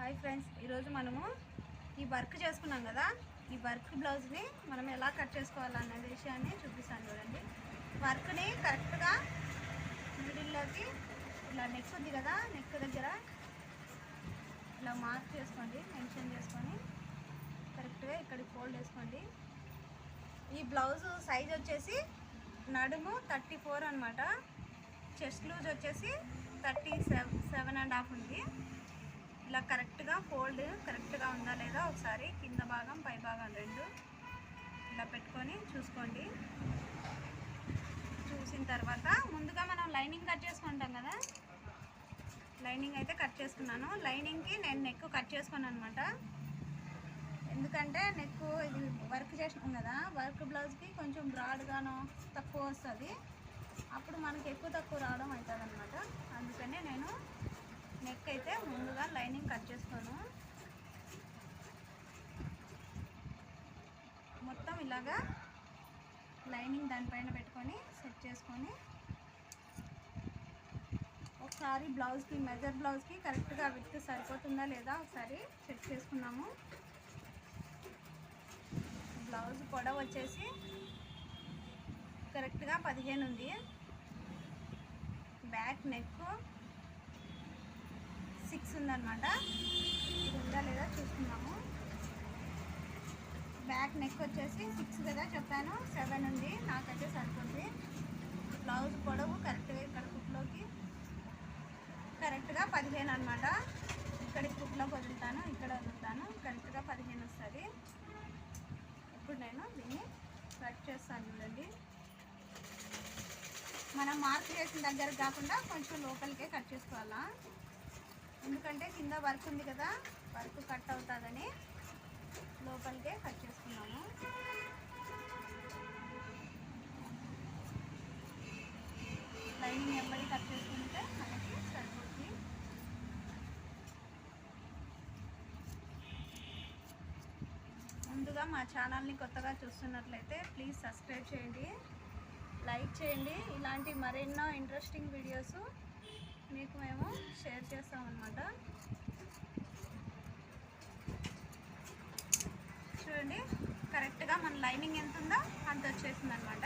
Hi friends, ఈరోజు మనము ఈ వర్క్ చేసుకున్నాం కదా, ఈ వర్క్ బ్లౌజ్ని మనం ఎలా కట్ చేసుకోవాలన్న విషయాన్ని చూపిస్తాను. చూడండి, వర్క్ని కరెక్ట్గా మిడిల్లోకి ఇలా నెక్ ఉంది కదా, నెక్ దగ్గర ఇలా మార్క్ చేసుకోండి, మెన్షన్ చేసుకొని కరెక్ట్గా ఇక్కడికి ఫోల్డ్ చేసుకోండి. ఈ బ్లౌజ్ సైజ్ వచ్చేసి నడుము 34 అనమాట, చెస్ట్ లూజ్ వచ్చేసి 37.5 ఉంది. ఇలా కరెక్ట్గా ఫోల్డ్ కరెక్ట్గా ఉందా లేదా ఒకసారి కింద భాగం పై భాగం రెండు ఇలా పెట్టుకొని చూసుకోండి. చూసిన తర్వాత ముందుగా మనం లైనింగ్ కట్ చేసుకుంటాం కదా, లైనింగ్ అయితే కట్ చేసుకున్నాను. లైనింగ్కి నేను నెక్ కట్ చేసుకున్నాను అనమాట. ఎందుకంటే నెక్ ఇది వర్క్ చేసినాం కదా, వర్క్ బ్లౌజ్కి కొంచెం బ్రాడ్గానో తక్కువ వస్తుంది, అప్పుడు మనకి ఎక్కువ తక్కువ రావడం అవుతుంది అనమాట. అందుకనే నేను నెక్ అయితే ముందుగా లైనింగ్ కట్ చేసుకోను. మొత్తం ఇలాగా లైనింగ్ దానిపైన పెట్టుకొని సెట్ చేసుకొని ఒకసారి బ్లౌజ్కి మెజర్ బ్లౌజ్కి కరెక్ట్గా విత్ సరిపోతుందా లేదా ఒకసారి చెక్ చేసుకున్నాము. బ్లౌజ్ పొడవు వచ్చేసి కరెక్ట్గా 15 ఉంది. బ్యాక్ నెక్ 6 ఉందన్నమాట. ఇది ఉందా లేదా చూసుకున్నాము. బ్యాక్ నెక్ వచ్చేసి 6 కదా చెప్పాను, 7 ఉంది, నాకైతే సరిపోతుంది. బ్లౌజ్ పొడవు కరెక్ట్గా ఇక్కడ కుట్లోకి కరెక్ట్గా 15 అనమాట. ఇక్కడికి కుట్లోకి వదులుతాను, ఇక్కడ వదులుతాను, కరెక్ట్గా 15 వస్తుంది. ఇప్పుడు నేను దీన్ని కట్ చేస్తాను. చూడండి, మనం మార్క్ చేసిన దగ్గర కాకుండా కొంచెం లోపలికే కట్ చేసుకోవాలా, ఎందుకంటే కింద వర్క్ ఉంది కదా, వర్క్ కట్ అవుతుందని లోపలికే కట్ చేసుకున్నాము. లైనింగ్ ఎప్పటి కట్ చేసుకుంటే మనకి సరిపోతుంది. ముందుగా మా ఛానల్ని కొత్తగా చూస్తున్నట్లయితే ప్లీజ్ సబ్స్క్రైబ్ చేయండి, లైక్ చేయండి. ఇలాంటి మరెన్నో ఇంట్రెస్టింగ్ వీడియోస్ మీకు మేము షేర్ చేస్తామన్నమాట. చూడండి, కరెక్ట్గా మన లైనింగ్ ఎంత ఉందో అంత వచ్చేసింది అనమాట.